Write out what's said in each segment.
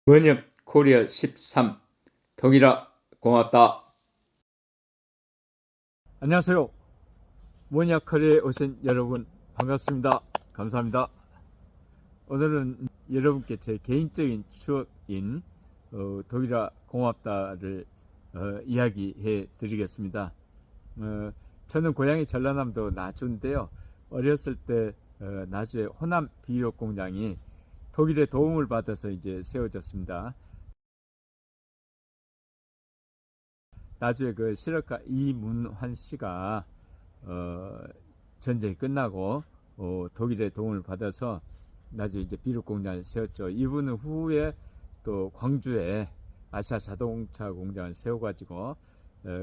번역 코리아 13 동일아 고맙다. 안녕하세요. 번역 코리아에 오신 여러분 반갑습니다. 감사합니다. 오늘은 여러분께 제 개인적인 추억인 동일아 고맙다를 이야기해 드리겠습니다. 저는 고향이 전라남도 나주인데요. 어렸을 때 나주의 호남 비료 공장이 독일의 도움을 받아서 이제 세워졌습니다. 나주의 그 실업가 이문환 씨가 전쟁이 끝나고 독일의 도움을 받아서 나중에 이제 비료 공장을 세웠죠. 이분은 후에 또 광주에 아시아 자동차 공장을 세워가지고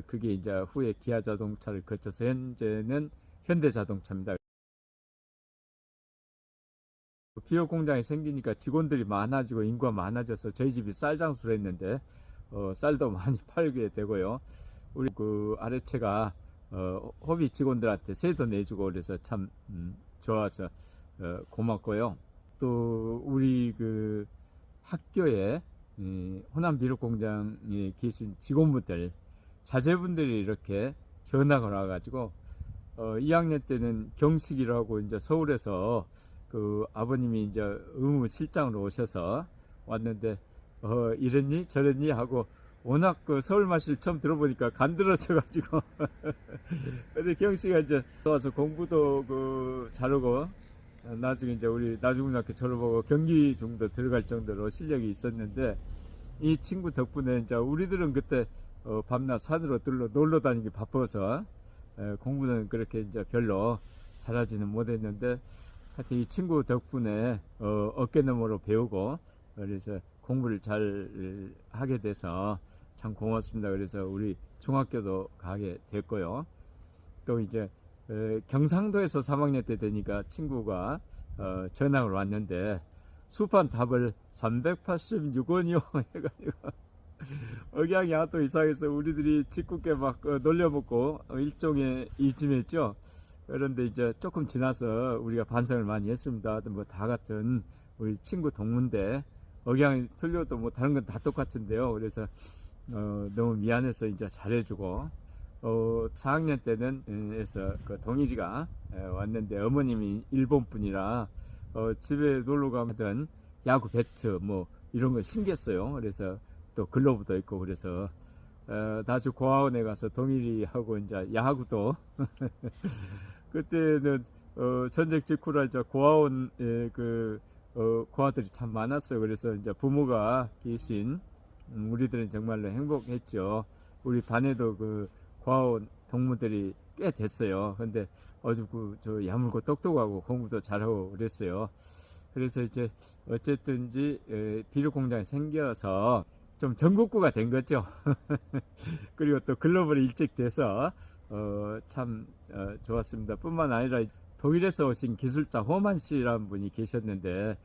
그게 이제 후에 기아 자동차를 거쳐서 현재는 현대 자동차입니다. 비료 공장이 생기니까 직원들이 많아지고 인구가 많아져서 저희 집이 쌀 장수를 했는데 쌀도 많이 팔게 되고요. 우리 그 아래채가 허비 직원들한테 세도 내주고 그래서 참 좋아서 고맙고요. 또 우리 그 학교에 호남 비료 공장에 계신 직원분들 자제분들이 이렇게 전학을 와가지고 2학년 때는 경식이라고 이제 서울에서 그 아버님이 이제 의무 실장으로 오셔서 왔는데 이랬니 저랬니 하고 워낙 그 서울 말씨를 처음 들어보니까 간드러져 가지고 근데 경씨가 이제 와서 공부도 그 잘하고 나중에 이제 우리 나중고등학교 졸업하고 경기중도 들어갈 정도로 실력이 있었는데 이 친구 덕분에 이제 우리들은 그때 밤낮 산으로 놀러 다니기 바빠서 공부는 그렇게 이제 별로 잘하지는 못했는데 하여튼 이 친구 덕분에 어깨너머로 배우고 그래서 공부를 잘 하게 돼서 참 고맙습니다. 그래서 우리 중학교도 가게 됐고요. 또 이제 경상도에서 3학년 때 되니까 친구가 전학을 왔는데 수판 답을 386원이요 해가지고 억양이 하도 이상해서 우리들이 짓궂게 막 놀려먹고 일종의 이쯤했죠. 그런데 이제 조금 지나서 우리가 반성을 많이 했습니다. 뭐 다 같은 우리 친구 동문데 억양이 틀려도 뭐 다른 건 다 똑같은데요. 그래서 너무 미안해서 이제 잘해주고 4학년 때는 에서 그 동일이가 왔는데 어머님이 일본 분이라 집에 놀러 가면 야구 배트 뭐 이런 거 신겼어요. 그래서 또 글러브도 있고 그래서 나주 고아원에 가서 동일이하고 이제 야구도 그때는 전쟁 직후라 이제 고아원에 그 고아들이 참 많았어요. 그래서 이제 부모가 계신 우리들은 정말로 행복했죠. 우리 반에도 그 고아원 동무들이 꽤 됐어요. 근데 아주 저 야물고 똑똑하고 공부도 잘하고 그랬어요. 그래서 이제 어쨌든지 비료 공장이 생겨서 좀 전국구가 된 거죠. 그리고 또 글로벌이 일찍 돼서 참 좋았습니다. 뿐만 아니라 독일에서 오신 기술자 호만 씨라는 분이 계셨는데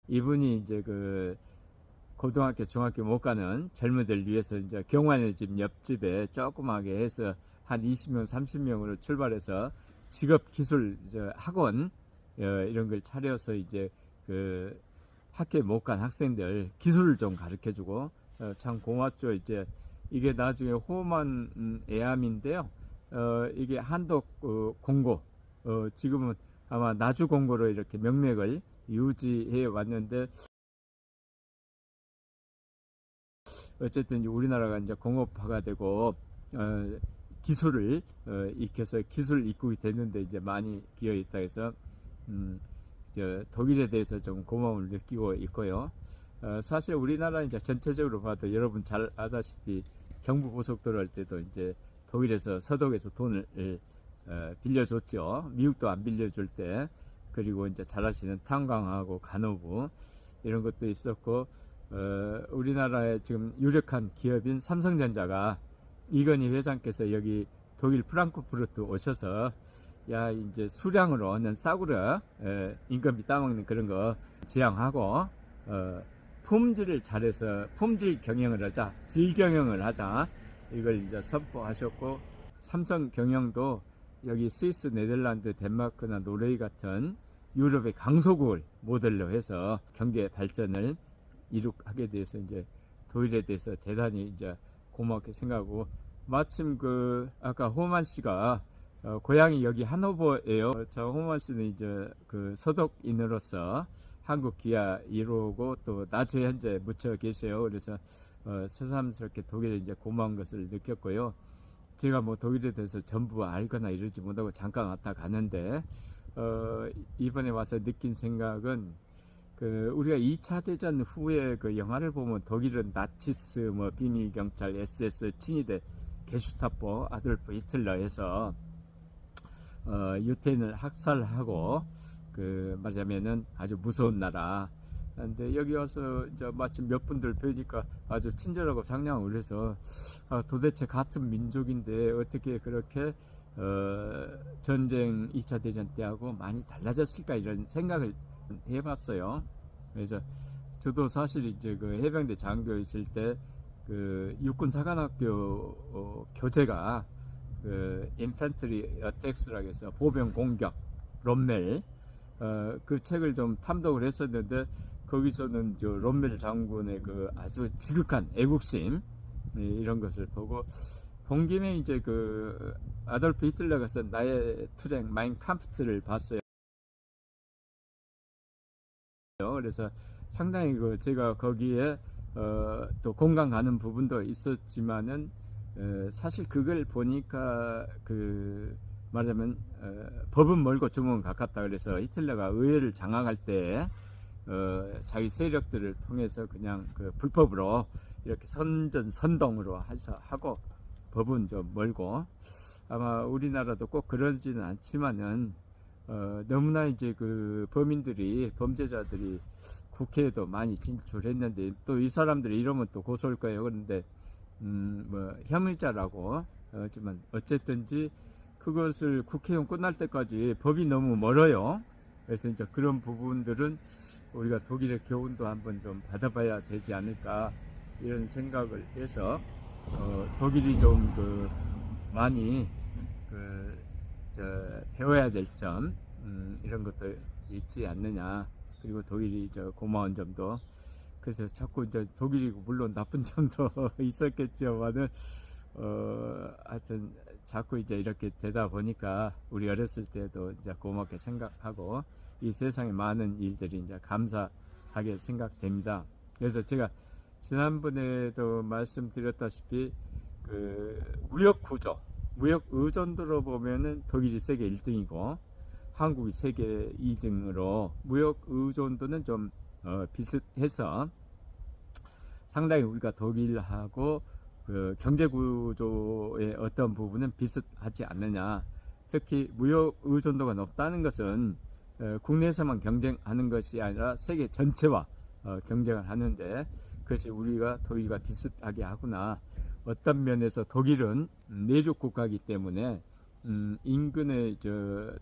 이분이 이제 그 고등학교, 중학교 못 가는 젊은이들 위해서 이제 경환의 집 옆집에 조그맣게 해서 한 20명, 30명으로 출발해서 직업 기술 학원 이런 걸 차려서 이제 그 학교에 못 간 학생들 기술을 좀 가르쳐 주고 참 고맙죠. 이제 이게 나중에 호만 애암인데요. 이게 한독 공고 지금은 아마 나주 공고로 이렇게 명맥을 유지해 왔는데 어쨌든 우리나라가 이제 공업화가 되고 기술을 익혀서 기술 입국이 됐는데 이제 많이 기여 있다 해서 독일에 대해서 좀 고마움을 느끼고 있고요. 사실 우리나라 이제 전체적으로 봐도 여러분 잘 아다시피 경부고속도로 할 때도 이제 독일에서 서독에서 돈을 빌려줬죠. 미국도 안 빌려줄 때. 그리고 이제 잘 아시는 탄광하고 간호부 이런 것도 있었고 우리나라의 지금 유력한 기업인 삼성전자가 이건희 회장께서 여기 독일 프랑크푸르트 오셔서 야 이제 수량으로는 싸구려 인건비 따먹는 그런 거 지양하고 품질을 잘해서 품질 경영을 하자 질 경영을 하자 이걸 이제 선포하셨고 삼성 경영도 여기 스위스, 네덜란드, 덴마크나 노르웨이 같은 유럽의 강소국을 모델로 해서 경제 발전을 이룩하게 돼서 이제 독일에 대해서 대단히 이제 고맙게 생각하고, 마침 그 아까 호만 씨가 고향이 여기 하노버예요. 저 호만 씨는 이제 그 서독인으로서 한국 귀화 이루고 또 나주 현재 묻혀 계세요. 그래서 새삼스럽게 독일에 이제 고마운 것을 느꼈고요. 제가 뭐 독일에 대해서 전부 알거나 이러지 못하고 잠깐 왔다 가는데 이번에 와서 느낀 생각은, 그 우리가 2차 대전 후에 그 영화를 보면 독일은 나치스 뭐 비밀경찰 SS 친위대 게슈타포 아돌프 히틀러에서 유태인을 학살하고 그 말하자면은 아주 무서운 나라. 근데 여기 와서 이제 마침 몇 분들 뵈니까 아주 친절하고 상냥하고 그래서 도대체 같은 민족인데 어떻게 그렇게 전쟁 2차 대전 때하고 많이 달라졌을까 이런 생각을 해봤어요. 그래서 저도 사실 이제 그 해병대 장교 있을 때 그 육군 사관학교 교재가 그 인펜트리 어택스라고 해서 보병 공격 롬멜 그 책을 좀 탐독을 했었는데, 거기서는 저 롬멜 장군의 그 아주 지극한 애국심 이런 것을 보고 본 김에 이제 그 아돌프 히틀러가 쓴 나의 투쟁 마인 캄프트를 봤어요. 그래서 상당히 그 제가 거기에 또 공감 가는 부분도 있었지만은 사실 그걸 보니까 그 말하자면 법은 멀고 주먹은 가깝다. 그래서 히틀러가 의회를 장악할 때 자기 세력들을 통해서 그냥 그 불법으로 이렇게 선동으로 하고 법은 좀 멀고, 아마 우리나라도 꼭 그러지는 않지만은 너무나 이제 그 범죄자들이 국회에도 많이 진출했는데, 또 이 사람들이 이러면 또 고소할 거예요. 그런데 뭐 혐의자라고 하지만 어쨌든지 그것을 국회의원 끝날 때까지 법이 너무 멀어요. 그래서 이제 그런 부분들은 우리가 독일의 교훈도 한번 좀 받아봐야 되지 않을까 이런 생각을 해서 독일이 좀 그 많이 배워야 될 점 이런 것도 있지 않느냐. 그리고 독일이 고마운 점도, 그래서 자꾸 이제 독일이 물론 나쁜 점도 있었겠지만은 하여튼 자꾸 이제 이렇게 되다 보니까 우리 어렸을 때도 이제 고맙게 생각하고 이 세상에 많은 일들이 이제 감사하게 생각됩니다. 그래서 제가 지난번에도 말씀드렸다시피 그 무역 구조, 무역 의존도로 보면은 독일이 세계 1등이고 한국이 세계 2등으로 무역 의존도는 좀 비슷해서 상당히 우리가 독일하고 그 경제 구조의 어떤 부분은 비슷하지 않느냐. 특히 무역 의존도가 높다는 것은 국내에서만 경쟁하는 것이 아니라 세계 전체와 경쟁을 하는데, 그것이 우리가 독일과 비슷하게 하구나. 어떤 면에서 독일은 내륙 국가이기 때문에 인근의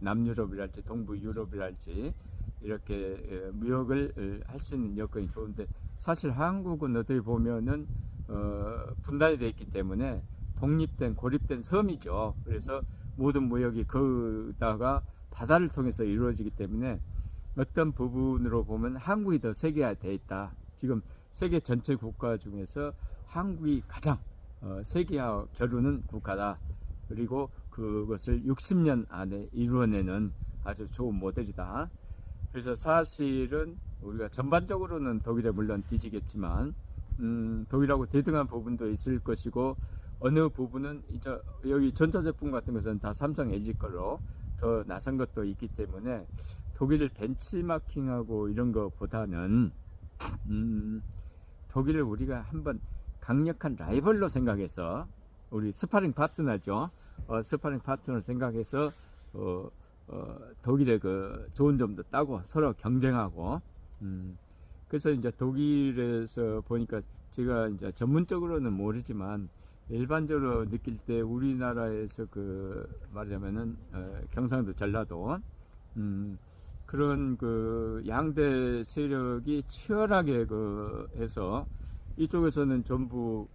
남유럽이랄지 동부 유럽이랄지 이렇게 무역을 할 수 있는 여건이 좋은데, 사실 한국은 어떻게 보면은 분단이 되어 있기 때문에 독립된 고립된 섬이죠. 그래서 모든 무역이 거기다가 바다를 통해서 이루어지기 때문에 어떤 부분으로 보면 한국이 더 세계화되어 있다. 지금 세계 전체 국가 중에서 한국이 가장 세계화 겨루는 국가다. 그리고 그것을 60년 안에 이루어내는 아주 좋은 모델이다. 그래서 사실은 우리가 전반적으로는 독일에 물론 뒤지겠지만 독일하고 대등한 부분도 있을 것이고, 어느 부분은 이제 여기 전자제품 같은 것은 다 삼성 LG 걸로 더 나선 것도 있기 때문에 독일을 벤치마킹하고 이런 것보다는 독일을 우리가 한번 강력한 라이벌로 생각해서, 우리 스파링 파트너죠. 스파링 파트너를 생각해서 독일의 그 좋은 점도 따고 서로 경쟁하고, 그래서 이제 독일에서 보니까 제가 이제 전문적으로는 모르지만 일반적으로 느낄 때 우리나라에서 그 말하자면은 경상도 전라도 그런 그 양대 세력이 치열하게 해서 이쪽에서는 전부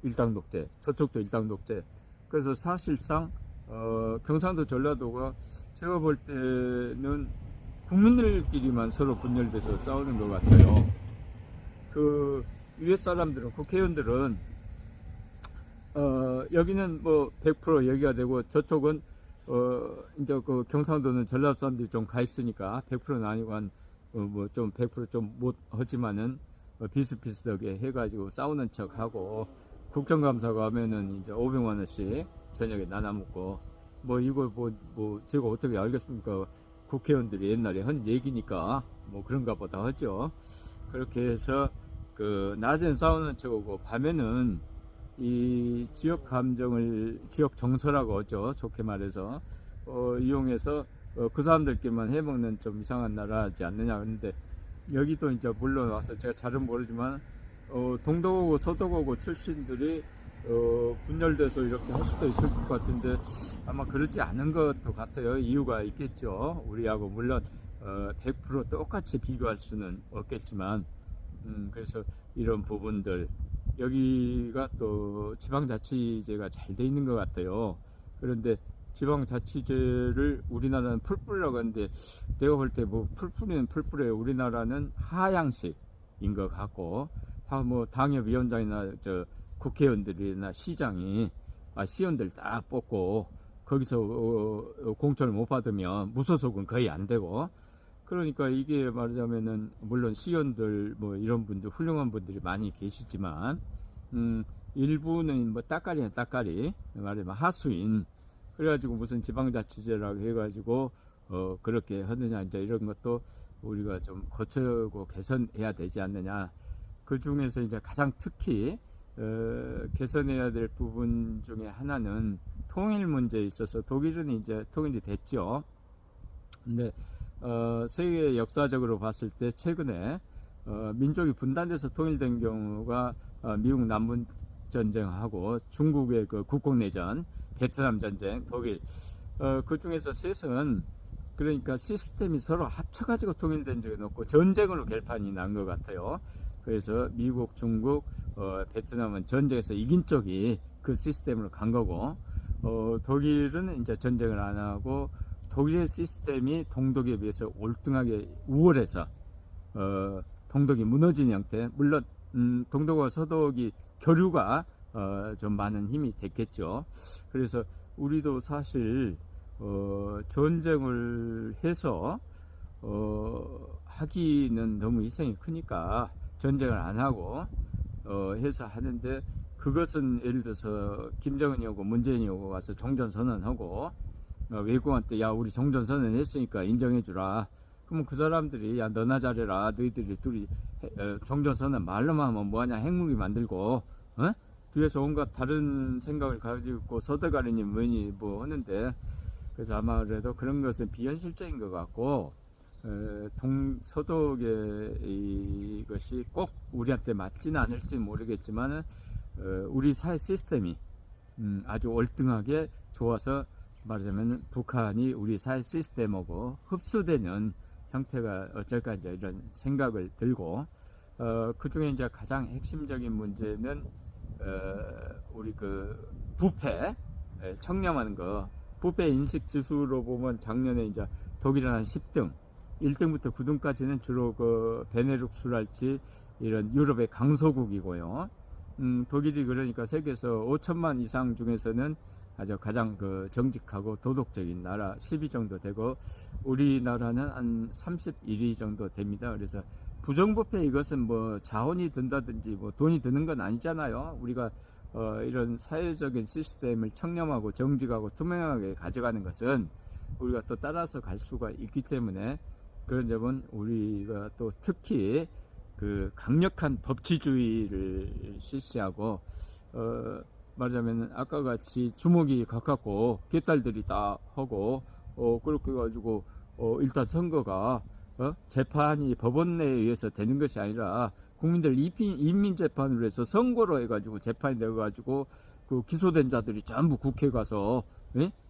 일당 독재, 저쪽도 일당 독재. 그래서 사실상 경상도 전라도가 제가 볼 때는 국민들끼리만 서로 분열돼서 싸우는 것 같아요. 그 위에 사람들은, 국회의원들은 여기는 뭐 100% 얘기가 되고 저쪽은 이제 그 경상도는 전라도 사람들이 좀 가 있으니까 100%는 아니고 한 뭐 좀 100% 좀 못 하지만은 비슷비슷하게 해가지고 싸우는 척하고, 국정감사 가면은 이제 500만 원씩 저녁에 나눠 먹고, 뭐 이걸 뭐 제가 어떻게 알겠습니까? 국회의원들이 옛날에 한 얘기니까 뭐 그런가 보다 하죠. 그렇게 해서 그 낮엔 싸우는 척하고 밤에는 이 지역 감정을, 지역 정서라고 하죠, 좋게 말해서 이용해서 그 사람들끼리만 해먹는 좀 이상한 나라지 않느냐. 그런데 여기도 이제 물론 와서 제가 잘은 모르지만 동독하고 서독하고 출신들이 분열돼서 이렇게 할 수도 있을 것 같은데 아마 그렇지 않은 것도 같아요. 이유가 있겠죠. 우리하고 물론 100% 똑같이 비교할 수는 없겠지만 그래서 이런 부분들, 여기가 또 지방자치제가 잘 돼 있는 것 같아요. 그런데 지방자치제를 우리나라는 풀뿌리라고 하는데, 내가 볼 때 뭐 풀뿌리는 풀뿌리예요. 우리나라는 하향식인 것 같고, 다 뭐 당협위원장이나 저 국회의원들이나 시장이 시의원들 딱 뽑고 거기서 공천을 못 받으면 무소속은 거의 안 되고, 그러니까 이게 말하자면은 물론 시의원들 뭐 이런 분들 훌륭한 분들이 많이 계시지만 일부는 뭐 따까리나 따까리, 말하자면 하수인, 그래가지고 무슨 지방자치제라고 해가지고 그렇게 하느냐, 이제 이런 것도 우리가 좀 거쳐고 개선해야 되지 않느냐. 그 중에서 이제 가장 특히 개선해야 될 부분 중에 하나는 통일 문제에 있어서, 독일은 이제 통일이 됐죠. 근데 세계 역사적으로 봤을 때 최근에 민족이 분단돼서 통일된 경우가 미국 남북 전쟁하고 중국의 그 국공내전, 베트남 전쟁, 독일, 그 중에서 셋은 그러니까 시스템이 서로 합쳐가지고 통일된 적이 없고 전쟁으로 결판이 난 것 같아요. 그래서 미국, 중국, 베트남은 전쟁에서 이긴 쪽이 그 시스템으로 간 거고, 독일은 이제 전쟁을 안 하고 독일의 시스템이 동독에 비해서 올등하게 우월해서 동독이 무너진 형태. 물론 동독과 서독이 교류가 좀 많은 힘이 됐겠죠. 그래서 우리도 사실 전쟁을 해서 하기는 너무 희생이 크니까 전쟁을 안 하고 해서 하는데, 그것은 예를 들어서 김정은이 오고 문재인이 오고 와서 종전선언하고 외국한테 야 우리 종전선언 했으니까 인정해주라. 그러면 그 사람들이 야 너나 잘해라, 너희들이 둘이 종전선언 말로만 하면 뭐하냐, 핵무기 만들고 뒤에서 온갖 다른 생각을 가지고 서대가리님 뭐니 뭐 하는데, 그래서 아마 그래도 그런 것은 비현실적인 것 같고, 서독의 이것이 꼭 우리한테 맞지는 않을지 모르겠지만 우리 사회 시스템이 아주 월등하게 좋아서 말하자면 북한이 우리 사회 시스템하고 흡수되는 형태가 어쩔까 이제 이런 생각을 들고, 그 중에 이제 가장 핵심적인 문제는 우리 그 부패, 청렴하는 거, 부패 인식 지수로 보면 작년에 이제 독일은 한 10등, 1등부터 9등까지는 주로 그 베네룩스랄지 이런 유럽의 강소국이고요. 독일이 그러니까 세계에서 5천만 이상 중에서는 아주 가장 그 정직하고 도덕적인 나라 10위 정도 되고, 우리나라는 한 31위 정도 됩니다. 그래서 부정부패, 이것은 뭐 자원이 든다든지 뭐 돈이 드는 건 아니잖아요. 우리가 이런 사회적인 시스템을 청렴하고 정직하고 투명하게 가져가는 것은 우리가 또 따라서 갈 수가 있기 때문에, 그런 점은 우리가 또 특히 그 강력한 법치주의를 실시하고 말하자면 아까 같이 주먹이 가깝고 개딸들이 다 하고 그렇게 해가지고 일단 선거가 재판이 법원 내에 의해서 되는 것이 아니라 국민들 인민재판으로 해서 선거로 해가지고 재판이 되어가지고 그 기소된 자들이 전부 국회 가서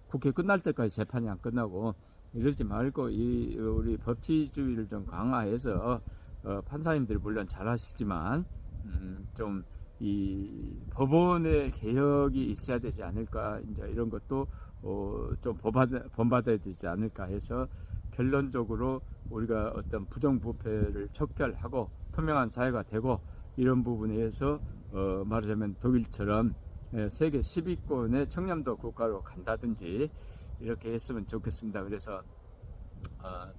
국회 끝날 때까지 재판이 안 끝나고, 이러지 말고 우리 법치주의를 좀 강화해서 판사님들이 물론 잘하시지만 좀 이 법원의 개혁이 있어야 되지 않을까, 이제 이런 것도 좀 본받아야 되지 않을까 해서 결론적으로 우리가 어떤 부정부패를 척결하고 투명한 사회가 되고 이런 부분에서 말하자면 독일처럼 세계 10위권의 청렴도 국가로 간다든지 이렇게 했으면 좋겠습니다. 그래서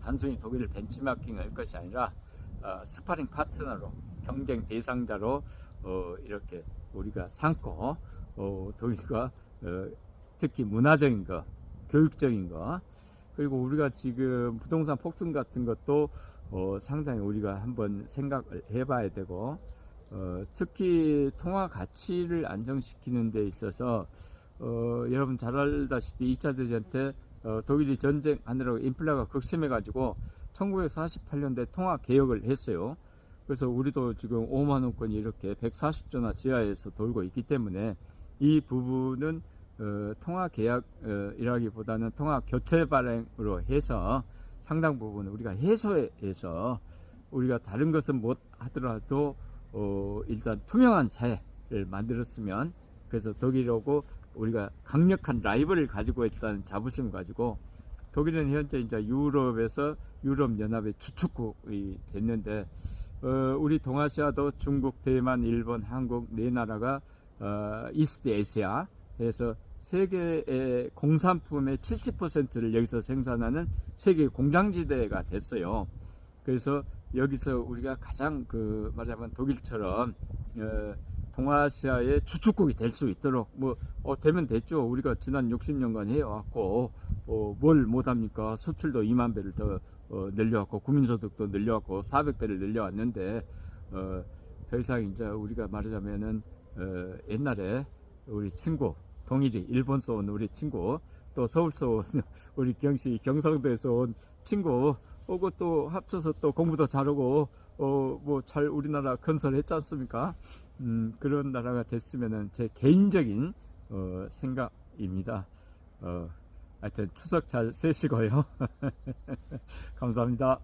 단순히 독일을 벤치마킹할 것이 아니라 스파링 파트너로 경쟁 대상자로 이렇게 우리가 삼고 독일과 특히 문화적인 거, 교육적인 거, 그리고 우리가 지금 부동산 폭등 같은 것도 상당히 우리가 한번 생각을 해봐야 되고 특히 통화 가치를 안정시키는 데 있어서 여러분 잘 알다시피 2차 대전 때 독일이 전쟁하느라고 인플레가 극심해 가지고 1948년도에 통화 개혁을 했어요. 그래서 우리도 지금 5만 원권이 이렇게 140조나 지하에서 돌고 있기 때문에 이 부분은 통화 계약이라기보다는 통화 교체 발행으로 해서 상당 부분 우리가 해소해서 우리가 다른 것은 못 하더라도 일단 투명한 사회를 만들었으면, 그래서 독일하고 우리가 강력한 라이벌을 가지고 있다는 자부심을 가지고, 독일은 현재 이제 유럽에서 유럽연합의 주축국이 됐는데 우리 동아시아도 중국, 대만, 일본, 한국 네 나라가 이스트 아시아에서 세계의 공산품의 70%를 여기서 생산하는 세계 공장지대가 됐어요. 그래서 여기서 우리가 가장 말하자면 독일처럼 동아시아의 주축국이 될 수 있도록 되면 됐죠. 우리가 지난 60년간 해왔고 뭘 못합니까? 수출도 2만 배를 더 늘려왔고 국민소득도 늘려왔고 400배를 늘려왔는데 더 이상 이제 우리가 말하자면은 옛날에 우리 친구 동일이 일본서 온 우리 친구, 또 서울서 온 우리 경상도에서 온 친구 오고 또 합쳐서 또 공부도 잘하고 잘 우리나라 건설했지 않습니까? 그런 나라가 됐으면은 제 개인적인 생각입니다. 하여튼 추석 잘 쐬시고요. 감사합니다.